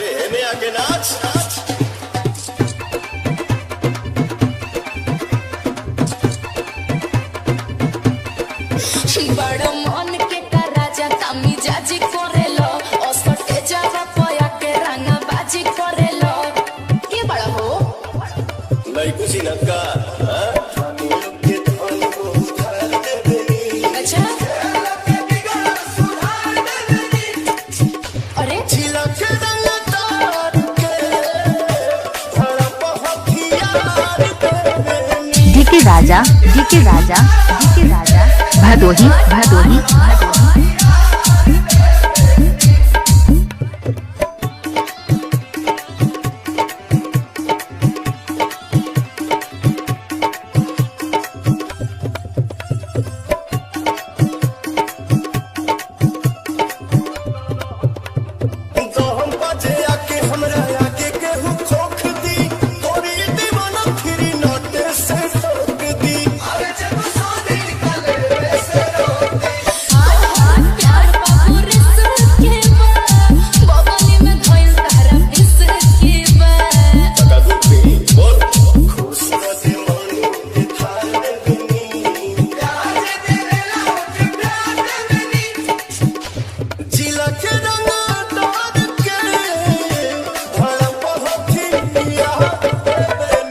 अरे में आके नाच बड़ मन के का राजा तामी जाजी करेलो असटे जावा पया के रंगा बाजी करेलो के बड़ा हो नहीं कुछ न का अच्छा अरे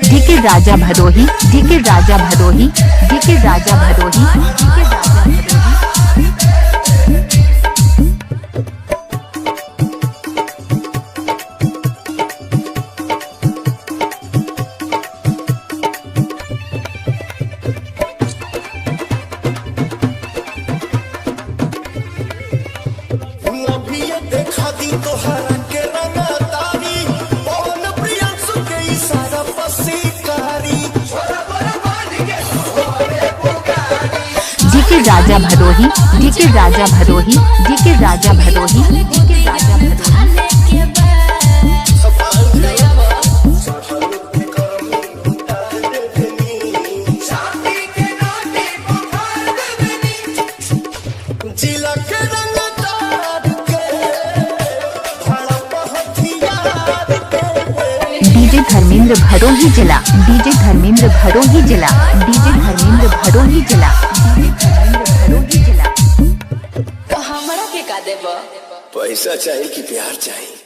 डीके राजा भदोही राजा भदोही देखा दी तो हरा के रंगा तारी पवन प्रियांशु के इशारा पसी कारी डीके राजा भदोही जिला के डीजे धर्मेंद्र भदोही जिला तो हमरा के का देबो पैसा चाहिए कि प्यार चाहिए।